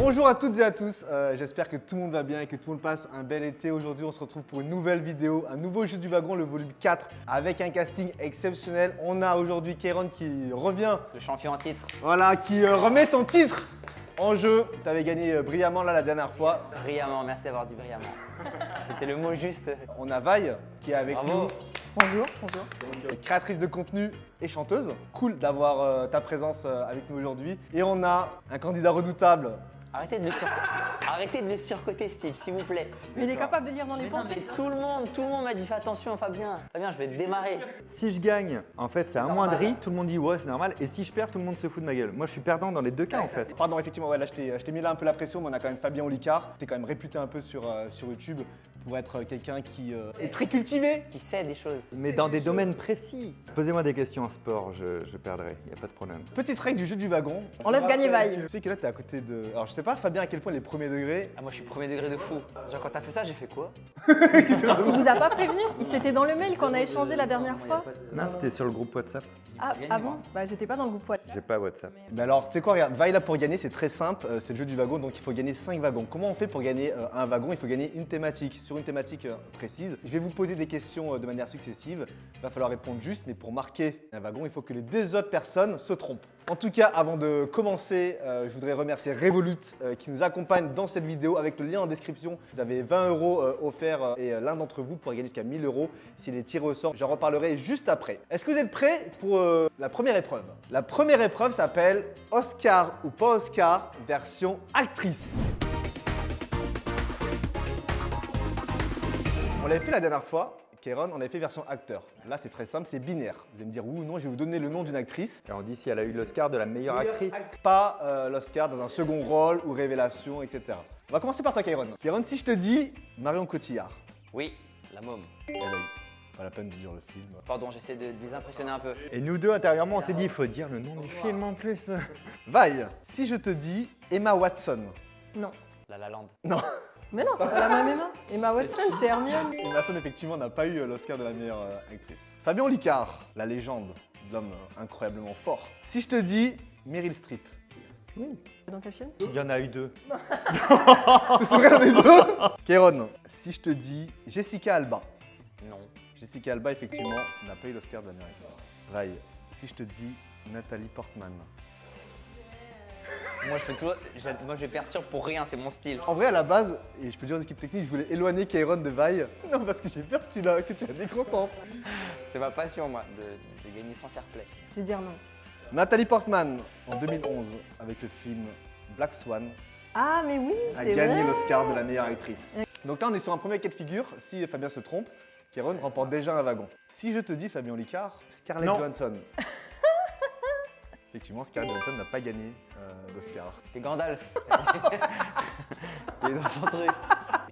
Bonjour à toutes et à tous, j'espère que tout le monde va bien et que tout le monde passe un bel été. Aujourd'hui on se retrouve pour une nouvelle vidéo, un nouveau jeu du wagon, le volume 4, avec un casting exceptionnel. On a aujourd'hui Kairon qui revient, Le champion en titre. voilà, qui remet son titre en jeu. Tu avais gagné brillamment là la dernière fois. Brillamment, merci d'avoir dit brillamment. C'était le mot juste. On a Vaille qui est avec Bravo. nous, Bonjour, bonjour. créatrice de contenu et chanteuse. Cool d'avoir ta présence avec nous aujourd'hui. Et on a un candidat redoutable. Arrêtez de le surcoter, Steve, s'il vous plaît. Mais il est capable de lire dans les Mais non, pensées. mais tout le monde m'a dit fais attention, Fabien. Fabien, je vais te démarrer. Si je gagne, en fait, c'est un moindri, tout le monde dit ouais, c'est normal. Et si je perds, tout le monde se fout de ma gueule. Moi, je suis perdant dans les deux cas, en fait. Pardon, effectivement, ouais, là je t'ai mis là un peu la pression, mais on a quand même Fabien Olicard. Tu es quand même réputé un peu sur YouTube pour être quelqu'un qui est très cultivé. Qui sait des choses. Mais dans des domaines précis. Posez-moi des questions en sport, je perdrai, il n'y a pas de problème. Petite règle du jeu du wagon. On laisse gagner Vaille. Tu sais que là, tu es à côté de. Alors, je sais pas, Fabien, à quel point il est premier degré. Ah, moi, je suis premier degré de fou. Genre, quand t'as fait ça, j'ai fait quoi? Il vous a pas prévenu? C'était dans le mail qu'on a échangé la dernière fois. Non, c'était sur le groupe WhatsApp. Ah bon? Bah j'étais pas dans le groupe WhatsApp. J'ai pas WhatsApp. Mais alors, tu sais quoi, regarde, Vaille là pour gagner, c'est très simple. C'est le jeu du wagon, donc il faut gagner 5 wagons. Comment on fait pour gagner un wagon? Il faut gagner une thématique. Sur une thématique précise, je vais vous poser des questions de manière successive. Il va falloir répondre juste, mais pour marquer un wagon, il faut que les deux autres personnes se trompent. En tout cas, avant de commencer, je voudrais remercier Revolut qui nous accompagne dans cette vidéo avec le lien en description. Vous avez 20 € offerts et l'un d'entre vous pourra gagner jusqu'à 1000 € s'il est tiré au sort. J'en reparlerai juste après. Est-ce que vous êtes prêts pour la première épreuve? La première épreuve s'appelle Oscar ou pas Oscar version actrice. On l'avait fait la dernière fois. Kairon, on avait fait version acteur. Là, c'est très simple, c'est binaire. Vous allez me dire oui ou non, je vais vous donner le nom d'une actrice. Et on dit si elle a eu l'Oscar de la meilleure actrice. Pas l'Oscar dans un second rôle ou révélation, etc. On va commencer par toi, Kairon. Kairon, si je te dis Marion Cotillard, Oui, la môme. elle a eu. Pas la peine de dire le film. Pardon, j'essaie de les impressionner un peu. Et nous deux, intérieurement, on s'est dit il faut dire le nom du film en plus. Vaille, si je te dis Emma Watson. Non. La Land. Non, Mais non, c'est pas la même Emma. Emma Watson, c'est Hermione. Emma Watson, effectivement, n'a pas eu l'Oscar de la meilleure actrice. Fabien Olicard, la légende, l'homme incroyablement fort. Si je te dis Meryl Streep. Oui. Dans quel film? Il y en a eu deux. C'est vrai, on est deux. Kairon, si je te dis Jessica Alba. Non. Jessica Alba, effectivement, n'a pas eu l'Oscar de la meilleure actrice. Vaille, si je te dis Nathalie Portman. Moi, je perturbe pour rien, c'est mon style. En vrai, à la base, et je peux dire aux équipes techniques, je voulais éloigner Kairon de Vaille. Non, parce que j'ai peur que tu la déconcentres. C'est ma passion, moi, de gagner sans fair play. Je vais dire non. Nathalie Portman, en 2011, avec le film Black Swan, Ah mais oui, a c'est gagné vrai. l'Oscar de la meilleure actrice. Donc là, on est sur un premier cas de figure. Si Fabien se trompe, Kairon remporte déjà un wagon. Si je te dis, Fabien Olicard, Scarlett Non. Johansson. Effectivement, Scarlett Johansson n'a pas gagné d'Oscar. C'est Gandalf. Il est dans son truc.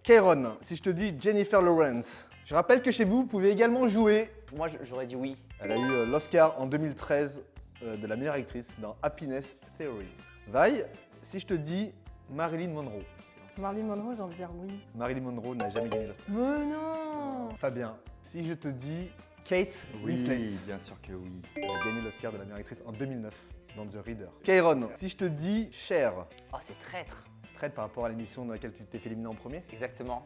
Kairon, si je te dis Jennifer Lawrence. Je rappelle que chez vous, vous pouvez également jouer. Moi, j'aurais dit oui. Elle a eu l'Oscar en 2013 de la meilleure actrice dans Happiness Theory. Vaille, si je te dis Marilyn Monroe. Marilyn Monroe, j'ai envie de dire oui. Marilyn Monroe n'a jamais gagné l'Oscar. Mais non. Fabien, si je te dis Kate Oui, Winslet. bien sûr que oui. Elle a gagné l'Oscar de la meilleure actrice en 2009 dans The Reader. Kairon, si je te dis Cher, Oh, c'est traître. traite par rapport à l'émission dans laquelle tu t'es fait éliminer en premier. Exactement.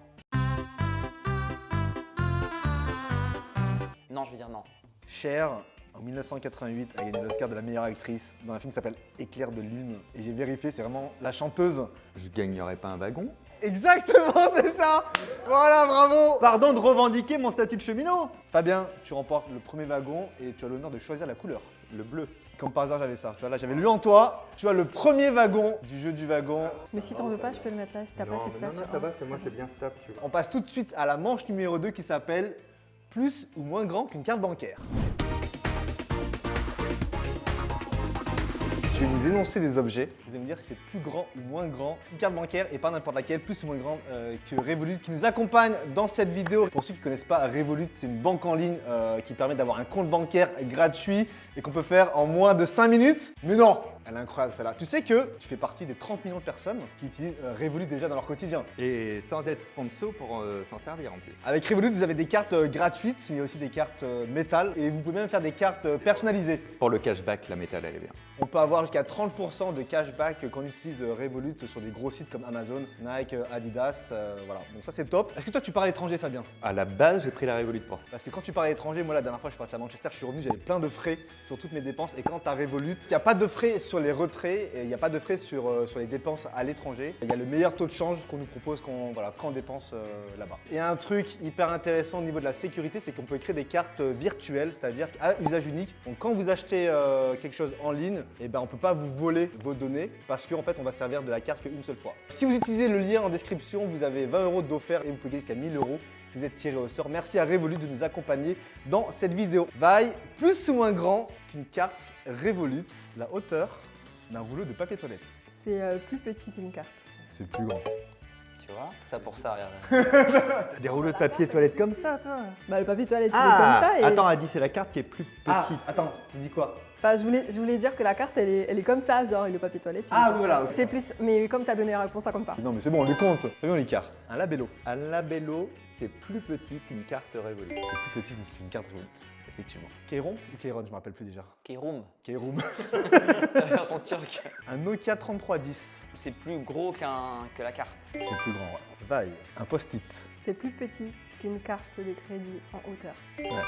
Non, je vais dire non. Cher, en 1988, a gagné l'Oscar de la meilleure actrice dans un film qui s'appelle Éclair de lune. Et j'ai vérifié, c'est vraiment la chanteuse. Je gagnerai pas un wagon. Exactement, c'est ça. Voilà, bravo. Pardon de revendiquer mon statut de cheminot. Fabien, tu remportes le premier wagon et tu as l'honneur de choisir la couleur. Le bleu. Comme par hasard, j'avais ça. Tu vois, là, j'avais lu en toi. Tu as le premier wagon du jeu du wagon. Mais si t'en veux pas, je peux le mettre là si t'as pas assez de place. sur un. c'est moi, c'est bien stable, tu vois. On passe tout de suite à la manche numéro 2 qui s'appelle plus ou moins grand qu'une carte bancaire. Je vais vous énoncer des objets. Vous allez me dire si c'est plus grand ou moins grand qu'une carte bancaire et pas n'importe laquelle, plus ou moins grand que Revolut qui nous accompagne dans cette vidéo. Pour ceux qui ne connaissent pas, Revolut, c'est une banque en ligne qui permet d'avoir un compte bancaire gratuit et qu'on peut faire en moins de 5 minutes. Mais non, Elle est incroyable celle-là. Tu sais que tu fais partie des 30 millions de personnes qui utilisent Revolut déjà dans leur quotidien. Et sans être sponsor pour s'en servir en plus. Avec Revolut, vous avez des cartes gratuites, mais aussi des cartes métal. Et vous pouvez même faire des cartes personnalisées. Pour le cashback, la métal, elle est bien. On peut avoir jusqu'à 30% de cashback quand on utilise Revolut sur des gros sites comme Amazon, Nike, Adidas. Voilà, donc ça c'est top. Est-ce que toi tu pars à l'étranger, Fabien? À la base, j'ai pris la Revolut pour ça. Parce que quand tu pars à l'étranger, moi la dernière fois je suis parti à Manchester, je suis revenu, j'avais plein de frais sur toutes mes dépenses. Et quand tu as Revolut, il n'y a pas de frais sur les retraits et il n'y a pas de frais sur les dépenses à l'étranger. Il y a le meilleur taux de change qu'on nous propose quand on dépense là-bas. Et un truc hyper intéressant au niveau de la sécurité, c'est qu'on peut créer des cartes virtuelles, c'est-à-dire à usage unique. Donc quand vous achetez quelque chose en ligne, eh ben, on ne peut pas vous voler vos données parce qu'en fait on va servir de la carte qu'une seule fois. Si vous utilisez le lien en description, vous avez 20 € d'offert et vous pouvez gagner jusqu'à 1000 € si vous êtes tiré au sort. Merci à Revolut de nous accompagner dans cette vidéo. Vaille plus ou moins grand qu'une carte Revolut, la hauteur d'un rouleau de papier toilette. C'est plus petit qu'une carte. C'est plus grand. Tu vois, tout ça pour ça, regarde. Des rouleaux de papier toilette comme ça, toi. Bah, le papier toilette, il est comme ça. Et... Attends, elle dit c'est la carte qui est plus petite. Ah, attends, tu dis quoi? Enfin, je voulais dire que la carte, elle est comme ça, genre, et le papier toilette. Ah, voilà. Okay. C'est plus. Mais comme tu as donné la réponse, ça compte pas. Non, mais c'est bon, on lui compte. Fabien l'écart. Un labello. Un labello, c'est plus petit qu'une carte Revolut. C'est plus petit qu'une carte Revolut. Effectivement. Keyron ou Keyron, je me rappelle plus déjà. Keyroom. Keyroom. Ça va faire son turc. Un Nokia 3310. C'est plus gros que la carte. C'est plus grand, ouais. Vaille. Un post-it. C'est plus petit qu'une carte de crédit en hauteur. Ouais.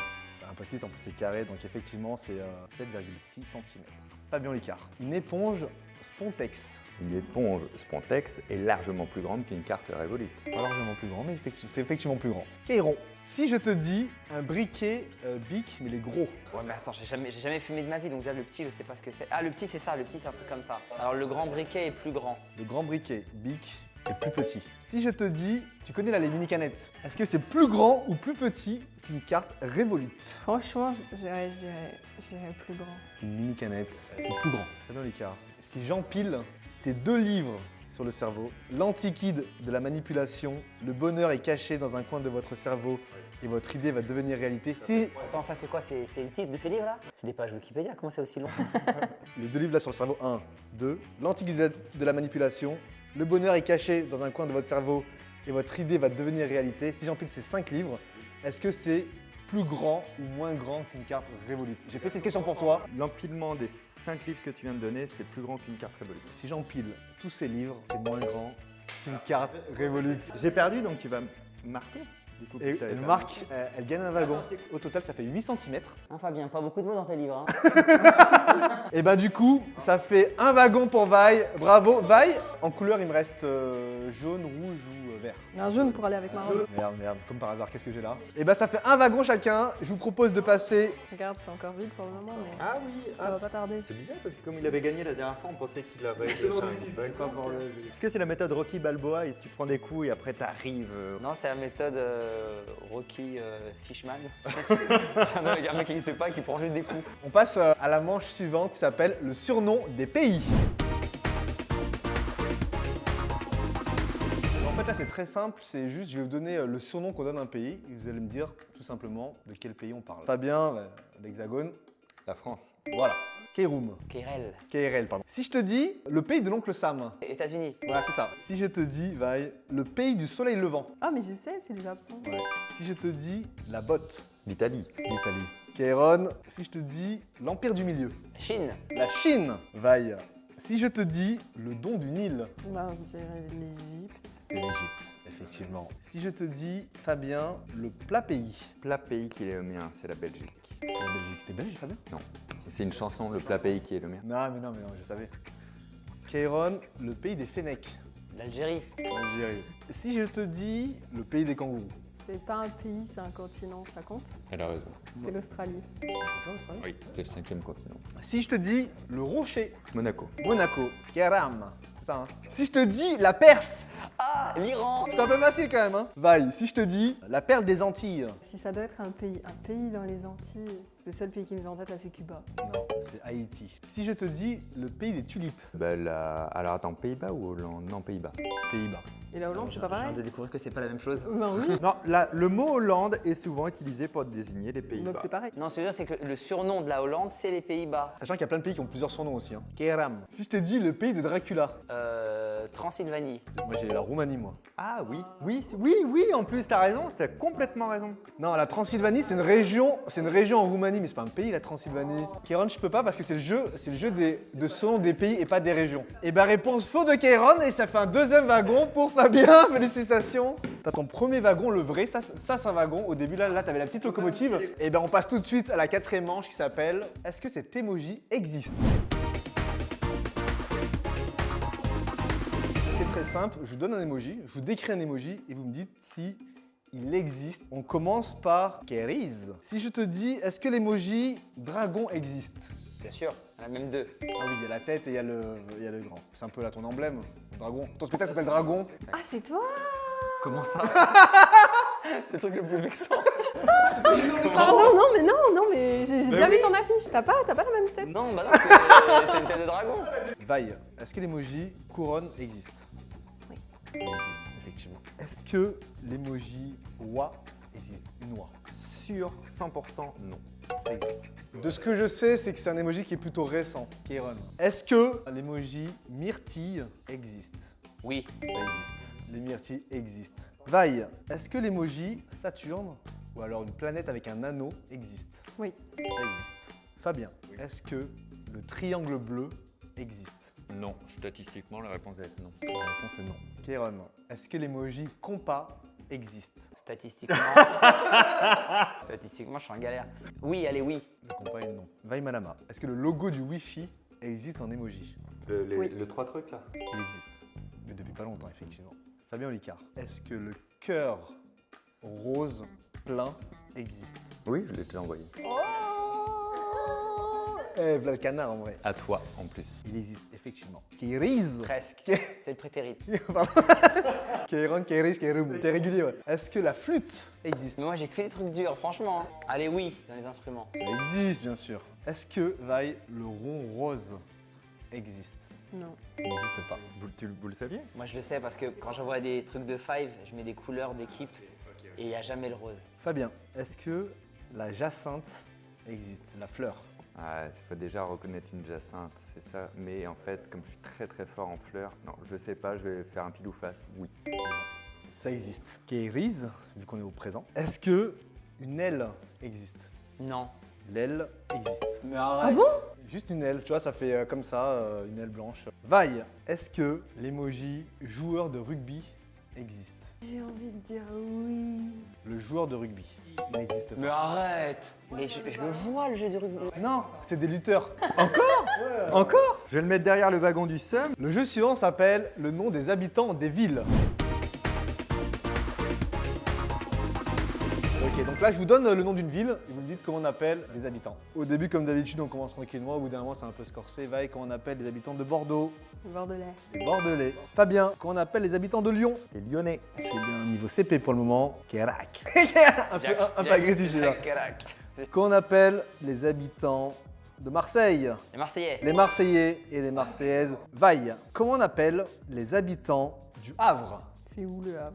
Un post-it, en plus, c'est carré, donc effectivement, c'est 7,6 cm. Fabien Licard. Une éponge Spontex. Une éponge Spontex est largement plus grande qu'une carte Revolut. Pas largement plus grand, mais c'est effectivement plus grand. Keyron. Si je te dis un briquet Bic, mais les gros. Ouais, mais attends, j'ai jamais fumé de ma vie, donc déjà le petit, je sais pas ce que c'est. Ah, le petit, c'est ça, le petit, c'est un truc comme ça. Alors le grand briquet est plus grand. Le grand briquet Bic est plus petit. Si je te dis, tu connais là les mini canettes, est-ce que c'est plus grand ou plus petit qu'une carte Revolut? Franchement, je dirais plus grand. Une mini canette, c'est plus grand. Fabien Licard. Si j'empile tes 2 livres sur le cerveau, l'antiquide de la manipulation, le bonheur est caché dans un coin de votre cerveau et votre idée va devenir réalité. Si Attends, ça c'est quoi? C'est le titre de ce livre là? C'est des pages Wikipédia, comment c'est aussi long? les 2 livres là sur le cerveau, 1, 2, l'antiquide de la manipulation, le bonheur est caché dans un coin de votre cerveau et votre idée va devenir réalité. Si j'empile ces 5 livres, est-ce que c'est plus grand ou moins grand qu'une carte Revolut? J'ai fait cette question pour toi. L'empilement des 5 livres que tu viens de donner, c'est plus grand qu'une carte Revolut. Si j'empile tous ces livres, c'est moins grand qu'une carte Revolut. J'ai perdu, donc tu vas marquer. Du coup, Et puisque t'avais elle perdu. marque, elle gagne un wagon. Au total, ça fait 8 cm. Hein, Fabien, pas beaucoup de mots dans tes livres. Hein. Et bah du coup, ça fait un wagon pour Vaille. Bravo. Vaille, en couleur, il me reste jaune, rouge ou vert. Un jaune pour aller avec ma robe. Merde, comme par hasard, qu'est-ce que j'ai là? Et bah ça fait un wagon chacun. Je vous propose de passer... Regarde, c'est encore vide pour le moment, mais Ah oui, ça va pas tarder. c'est bizarre parce que comme il avait gagné la dernière fois, on pensait qu'il avait pas pour le jeu. Est-ce que c'est la méthode Rocky Balboa et tu prends des coups et après t'arrives Non, c'est la méthode Rocky Fishman. C'est un mec qui n'existe pas, qui prend juste des coups. On passe à la manche suivante qui s'appelle le surnom des pays. En fait là c'est très simple, c'est juste je vais vous donner le surnom qu'on donne à un pays et vous allez me dire tout simplement de quel pays on parle. Fabien, l'Hexagone, La France. voilà. Keyroom, Keirel. KRL pardon. Si je te dis le pays de l'oncle Sam, États-Unis. voilà c'est ça. Si je te dis, Vaille, le pays du soleil levant. Ah, mais je sais, c'est le Japon. Ouais. Si je te dis la botte, L'Italie. l'Italie. Kéron, si je te dis l'empire du milieu. Chine. La Chine, Vaille. Si je te dis le don du Nil. Bah, je dirais l'Égypte. C'est l'Égypte, effectivement. Si je te dis, Fabien, le plat pays. Plat pays qui est le mien, c'est la Belgique. La Belgique. T'es belge, Fabien? Non. C'est une chanson, le plat pays qui est le mien. Non, je savais. Kéron, le pays des Fennecs. L'Algérie. Algérie. Si je te dis le pays des kangourous. C'est pas un pays, c'est un continent, ça compte? Elle a raison. C'est l'Australie. Oui, c'est le 5e continent. Si je te dis le rocher. Monaco. Monaco. Kéram. C'est ça, hein. Si je te dis la Perse. Ah, l'Iran. C'est un peu facile quand même, hein. Vaille. Si je te dis la perle des Antilles. Si ça doit être un pays dans les Antilles, Le seul pays qui me vient en tête là, c'est Cuba. Non, c'est Haïti. Si je te dis le pays des tulipes, Alors attends, Pays-Bas ou Hollande? Non, Pays-Bas. Pays-Bas. Et la Hollande, c'est pas Je viens pareil? de découvrir que c'est pas la même chose. Ben oui, Non, le mot Hollande est souvent utilisé pour désigner les Pays-Bas. donc c'est pareil. Non, ce que je veux dire, c'est que le surnom de la Hollande, c'est les Pays-Bas. Sachant qu'il y a plein de pays qui ont plusieurs surnoms aussi. Hein. Kéram. Si je t'ai dit le pays de Dracula, Transylvanie. moi j'ai la Roumanie moi. Ah oui, en plus, t'as raison, t'as complètement raison. Non, la Transylvanie c'est une région en Roumanie, mais c'est pas un pays la Transylvanie. Kéron, je peux pas parce que c'est le jeu de selon des pays et pas des régions. Et bah réponse faux de Kéron et ça fait un deuxième wagon pour Fabien, félicitations. T'as ton premier wagon, le vrai, ça c'est un wagon. Au début là t'avais la petite locomotive. Et ben on passe tout de suite à la quatrième manche qui s'appelle est-ce que cet emoji existe? C'est très simple, je vous donne un emoji, je vous décris un emoji et vous me dites si il existe. On commence par Keriz. Si je te dis, est-ce que l'emoji dragon existe? Bien sûr, il y en a même deux. Ah oui, il y a la tête et il y a le grand. C'est un peu là ton emblème, le dragon. Ton spectacle s'appelle Dragon. Ah, c'est toi? Comment ça? C'est le truc le plus vexant. Pardon, non, mais j'ai déjà vu ton affiche. T'as pas la même tête? Non, bah non, c'est une tête de dragon. Vaille, est-ce que l'emoji couronne existe? Oui. Il existe, effectivement. Est-ce que l'emoji oie existe? Une oie. Sur 100%, non. Ça existe. De ce que je sais, c'est que c'est un emoji qui est plutôt récent, Kéron. Est-ce que l'emoji myrtille existe? Oui. Ça existe. Les myrtilles existent. Vaille, est-ce que l'emoji Saturne ou alors une planète avec un anneau existe? Oui. Ça existe. Fabien, est-ce que le triangle bleu existe? Non, statistiquement, la réponse va être non. La réponse est non. Kéron, est-ce que l'emoji compas existe? Statistiquement. Statistiquement, je suis en galère. Oui, allez, oui. Le compas est non. Vaille Malama, est-ce que le logo du Wi-Fi existe en emoji? Oui. Le 3 trucs là. Il existe. Mais depuis pas longtemps, effectivement. Fabien Olicard, est-ce que le cœur rose plein existe? Oui, je l'ai déjà envoyé. Eh, voilà le canard en vrai. À toi en plus. Il existe, effectivement. Kiriz. Presque. C'est le prétérit. Kéron, Kiriz, Kérum. T'es régulier, ouais. Est-ce que la flûte existe? Mais moi, j'ai que des trucs durs, franchement. Hein. Allez, oui, dans les instruments. Ça existe, bien sûr. Est-ce que, Vaille, le rond rose existe? Non. Il n'existe pas. Vous le saviez? Moi, je le sais parce que quand j'envoie des trucs de Five, je mets des couleurs d'équipe et il n'y a jamais le rose. Fabien, est-ce que la jacinthe existe? La fleur? Ah, il faut déjà reconnaître une jacinthe, c'est ça. Mais en fait, comme je suis très très fort en fleurs, non, je sais pas, je vais faire un pile ou face. Oui. Ça existe. Kiriz, vu qu'on est au présent. Est-ce que une aile existe? Non. L'aile existe. Mais Ah arrête. bon? Juste une aile, tu vois, ça fait comme ça, une aile blanche. Vaille, est-ce que l'emoji joueur de rugby existe? J'ai envie de dire oui. Le joueur de rugby n'existe Mais pas. arrête. Mais je le vois, le jeu du rugby. Non, c'est des lutteurs. Encore? Je vais le mettre derrière le wagon du seum. Le jeu suivant s'appelle le nom des habitants des villes. Ok, donc là je vous donne le nom d'une ville et vous me dites comment on appelle les habitants. Au début, comme d'habitude, on commence tranquillement. Au bout d'un moment, c'est un peu scorsé. Vaille, comment on appelle les habitants de Bordeaux? Le Bordelais. Les Bordelais. Fabien, comment on appelle les habitants de Lyon? Les Lyonnais. C'est bien niveau CP pour le moment. Kérac. un peu agressif, j'ai là. Comment on appelle les habitants de Marseille? Les Marseillais. Les Marseillais et les Marseillaises. Vaille. Comment on appelle les habitants du Havre? C'est où le Havre?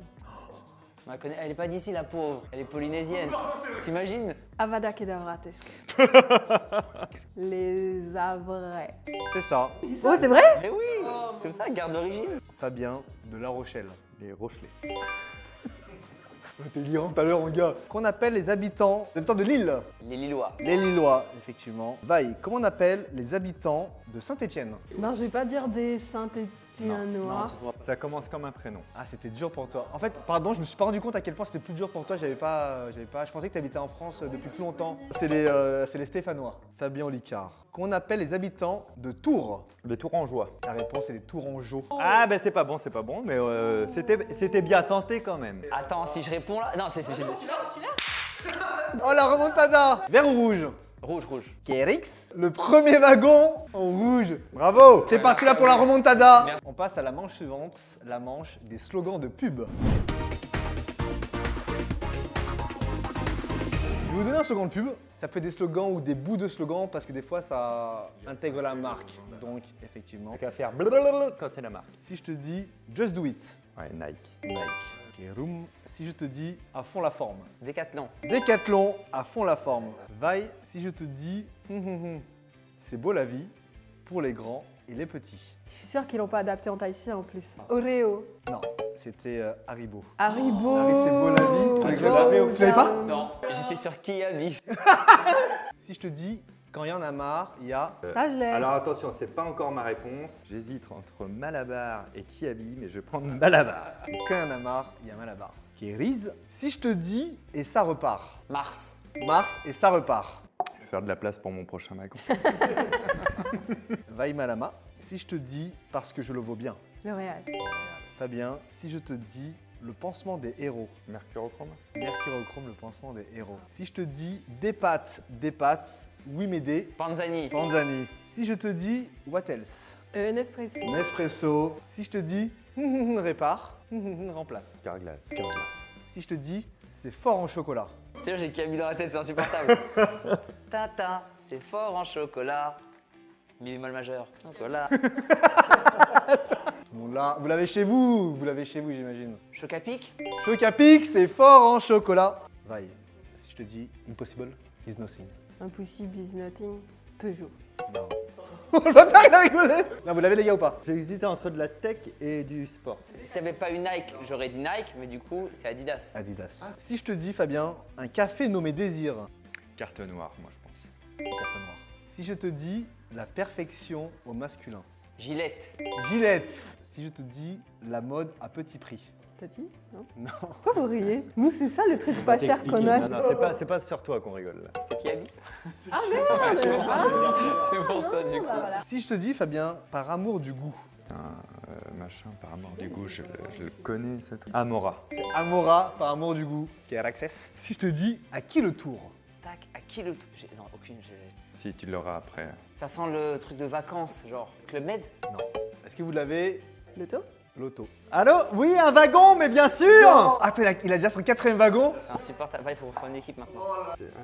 On la connaît. Elle est pas d'ici, la pauvre. Elle est polynésienne. T'imagines? Avada Kedavratesque. Les Havrais. C'est ça. Oh, c'est vrai? Mais oui. C'est comme ça, garde l'origine. Fabien de La Rochelle. Les Rochelais. T'es lirant tout à l'heure, mon gars. Qu'on appelle les habitants de Lille? Les Lillois. Les Lillois, effectivement. Vaille, comment on appelle les habitants de Saint-Étienne? Ben, je vais pas dire des Saint-Étiennois. Ça commence comme un prénom. Ah, c'était dur pour toi. En fait, pardon, je me suis pas rendu compte à quel point c'était plus dur pour toi. Je pensais que tu habitais en France depuis plus longtemps. C'est les Stéphanois. Fabien Olicard. Qu'on appelle les habitants de Tours? Les Tourangeois. La réponse est les Tourangeaux. Ah ben c'est pas bon, mais c'était bien tenté quand même. Attends, si je réponds là. Non, c'est. Oh, la remontada! Vert ou rouge? Rouge, rouge. Kérix, le premier wagon en rouge. Bravo! C'est parti là pour la remontada. On passe à la manche suivante, la manche des slogans de pub. Je vais vous donner un slogan de pub. Ça peut être des slogans ou des bouts de slogans parce que des fois ça intègre la marque. Donc effectivement. T'as qu'à faire blablabla quand c'est la marque. Si je te dis Just Do It, Ouais, Nike. Nike. Ok, Room. Si je te dis à fond la forme. Décathlon. Décathlon, à fond la forme. Vaille, si je te dis c'est beau la vie pour les grands et les petits. Je suis sûre qu'ils l'ont pas adapté en thaïsien en plus. Oreo. Non, c'était Haribo. Haribo. Harry, c'est beau la vie. Oh, Tu l'avais, tu l'avais pas? Non. J'étais sur Kiabi. Si je te dis quand il y en a marre, il y a Ça, je l'ai. Alors attention, c'est pas encore ma réponse. J'hésite entre Malabar et Kiabi, mais je vais prendre Malabar. quand il y en a marre, il y a Malabar. Qui est Riz. Si je te dis et ça repart. Mars. Mars et ça repart. Je vais faire de la place pour mon prochain wagon. Vaille Malama. Si je te dis parce que je le vaux bien. L'Oréal. Fabien, si je te dis le pansement des héros. Mercurochrome. Mercurochrome, le pansement des héros. Si je te dis des pâtes, oui mais des Panzani. Panzani. Si je te dis what else? Nespresso. Nespresso. Si je te dis répare, remplace. Carglass. Si je te dis c'est fort en chocolat. C'est sûr, j'ai Kiabi dans la tête, c'est insupportable. Tata, c'est fort en chocolat. Mi bémol majeur. Chocolat. Tout le monde là, vous l'avez chez vous, j'imagine. Chocapic. Chocapic, c'est fort en chocolat. Vaille. Si je te dis impossible is nothing. Impossible is nothing. Peugeot. Non. Le bâtard, il a rigolé. Non, vous l'avez les gars ou pas? J'ai hésité entre de la tech et du sport. S'il n'y avait pas eu Nike, j'aurais dit Nike, mais du coup, c'est Adidas. Adidas. Si je te dis Fabien, un café nommé Désir. Carte noire, moi je pense. Carte noire. Si je te dis la perfection au masculin. Gillette. Gillette. Si je te dis la mode à petit prix. T'as dit? Non. Non. Pourquoi vous riez? Nous, c'est ça le truc pas cher qu'on a. Non, non, c'est pas sur toi qu'on rigole là. C'est Kiabi. Ah merde. C'est pour ça, du coup. Bah, voilà. Si je te dis Fabien, par amour du goût. Machin, par amour du goût, je le connais ça. Amora. Amora, par amour du goût. Access. Si je te dis à qui le tour? Tac, à qui le... Non, aucune. Si tu l'auras après. Ça sent le truc de vacances, genre Club Med. Non. Est-ce que vous l'avez? L'auto? Loto. Allô? Oui, un wagon, mais bien sûr! Ah, il a déjà son 4e wagon. C'est insupportable. Il faut faire une équipe maintenant.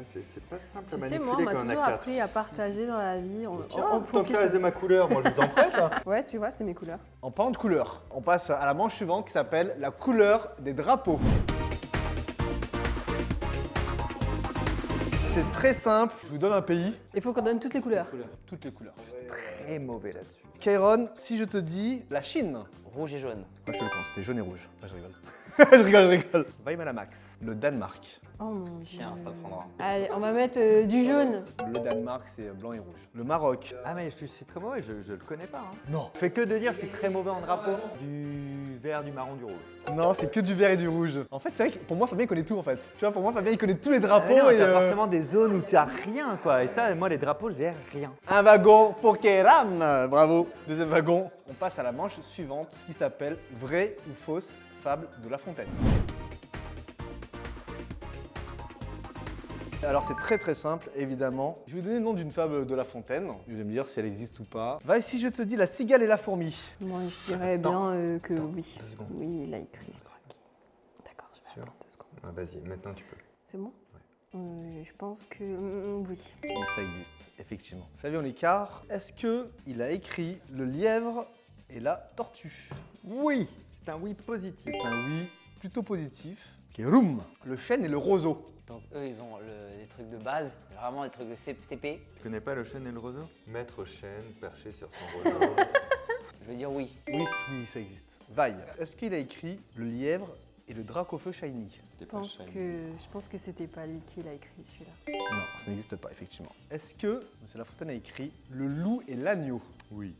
C'est pas simple à Tu sais, manipuler moi, on m'a quand on a toujours 4. appris à partager dans la vie. On Tiens, tant que profite. ça reste de ma couleur, moi je vous en prête. Hein. Ouais, tu vois, c'est mes couleurs. En parlant de couleurs, on passe à la manche suivante qui s'appelle la couleur des drapeaux. C'est très simple, je vous donne un pays, Il faut qu'on donne toutes les couleurs. toutes les couleurs. Très mauvais là-dessus. Kairon, si je te dis la Chine. Rouge et jaune. Moi je te le compte, c'était jaune et rouge. Ah, je rigole. je rigole. Vaimala-Max, le Danemark. Oh mon dieu. Tiens, ça t'apprendra. Allez, on va mettre du jaune. Le Danemark, c'est blanc et rouge. Le Maroc. Ah mais je suis très mauvais, je le connais pas. Hein. Non. Je fais que de dire je suis très mauvais en drapeau. Du vert, du marron, du rouge. Non, c'est que du vert et du rouge. En fait, c'est vrai que pour moi, Fabien, il connaît tout en fait. Tu vois, pour moi, Fabien, il connaît tous les drapeaux. Ah, non, et, t'as forcément des zones où t'as rien quoi. Et ça, moi les drapeaux, j'ai rien. Un wagon pour Kairam. Bravo. Deuxième wagon. On passe à la manche suivante qui s'appelle Vraie ou fausse fable de La Fontaine. Alors c'est très très simple, évidemment. Je vais vous donner le nom d'une fable de La Fontaine. Vous allez me dire si elle existe ou pas. Va, si je te dis la cigale et la fourmi. Moi, je dirais bien que oui. secondes. Oui, il a écrit. D'accord, je vais Sûr. attendre 2 secondes. Ah, vas-y, maintenant tu peux. C'est bon? Je pense que oui. Et ça existe, effectivement. Flavien Licard, est-ce que il a écrit Le lièvre et la tortue? Oui, c'est un oui positif. C'est un oui plutôt positif. Kéroum. Le chêne et le roseau. Donc eux, ils ont des trucs de base, vraiment des trucs de CP. Tu connais pas le chêne et le roseau? Maître chêne perché sur son roseau. Je veux dire oui. Oui, oui, ça existe. Vaille, est-ce qu'il a écrit Le lièvre et le drac au feu shiny? Je pense que c'était pas lui qui l'a écrit celui-là. Non, ça n'existe pas, effectivement. Est-ce que M. La Fontaine a écrit Le loup et l'agneau? Oui.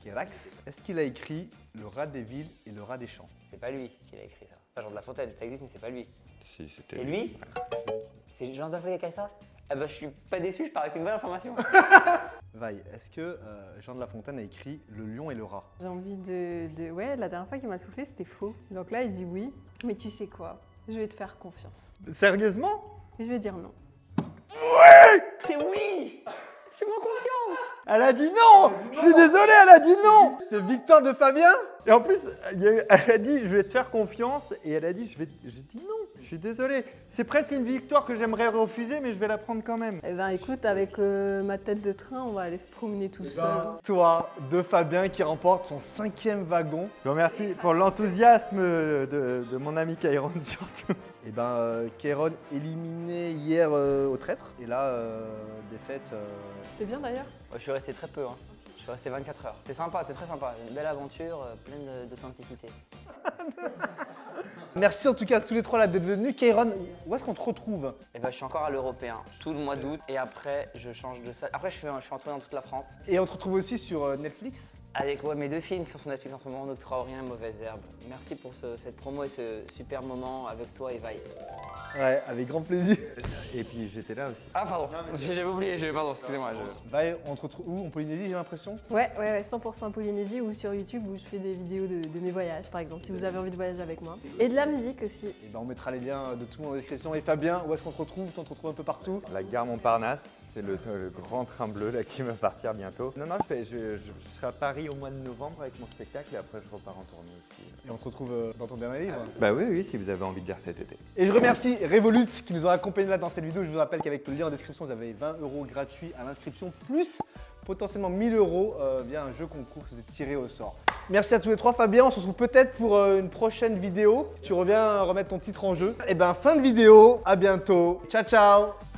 Kérax, est-ce qu'il a écrit Le rat des villes et le rat des champs? C'est pas lui qui l'a écrit ça. Enfin, Jean de La Fontaine, ça existe, mais c'est pas lui. Si, c'était C'est lui? C'est Jean de La Fontaine qui a écrit ça? Ah bah je suis pas déçu, je pars avec une bonne information. Vaille, est-ce que Jean de La Fontaine a écrit Le lion et le rat? J'ai envie de... Ouais, la dernière fois qu'il m'a soufflé, c'était faux. Donc là, il dit oui. Mais tu sais quoi? Je vais te faire confiance. Sérieusement? Et je vais dire non. C'est oui! Fais-moi confiance! Elle a dit non! Je suis désolé, elle a dit non! C'est victoire de Fabien? Et en plus, elle a dit, je vais te faire confiance. Et elle a dit, j'ai dit non, je suis désolé. C'est presque une victoire que j'aimerais refuser, mais je vais la prendre quand même. Eh ben écoute, avec ma tête de train, on va aller se promener tout seul. Toi, de Fabien qui remporte son 5e wagon. Je vous remercie pour l'enthousiasme de mon ami Kairon surtout. Et Kairon éliminé hier au traître. Et là, défaite. C'était bien d'ailleurs. Je suis resté très peu, hein. Je suis resté 24 heures. C'est sympa, c'est très sympa. Une belle aventure, pleine d'authenticité. Merci en tout cas à tous les trois là d'être venus. Kairon, où est-ce qu'on te retrouve? Et ben, je suis encore à l'Européen, tout le mois d'août. Et après, je change de salle. Après, je suis en tournée dans toute la France. Et on te retrouve aussi sur Netflix. Avec mes 2 films qui sont sur Netflix en ce moment, Docteur Aurien et Mauvaise Herbe. Merci pour cette promo et ce super moment avec toi et Vaille. Ouais, avec grand plaisir. Et puis j'étais là aussi. Ah pardon, j'avais oublié, pardon, excusez-moi. Vaille, on te retrouve où? En Polynésie, j'ai l'impression. Ouais, 100% Polynésie ou sur YouTube où je fais des vidéos de mes voyages par exemple, si vous avez envie de voyager avec moi. Et de la musique aussi. Et on mettra les liens de tout le monde en description. Et Fabien, où est-ce qu'on te retrouve? On te retrouve un peu partout. La gare Montparnasse, c'est le grand train bleu là qui va partir bientôt. Non, je serai à Paris au mois de novembre avec mon spectacle et après je repars en tournée aussi. Et on te retrouve dans ton dernier livre. Bah oui, si vous avez envie de lire cet été. Et je remercie Revolut qui nous a accompagnés là dans cette vidéo. Je vous rappelle qu'avec le lien en description, vous avez 20 € gratuits à l'inscription, plus potentiellement 1000 € via un jeu concours, c'est tiré au sort. Merci à tous les trois. Fabien, on se retrouve peut-être pour une prochaine vidéo. Tu reviens remettre ton titre en jeu. Et fin de vidéo, à bientôt. Ciao, ciao.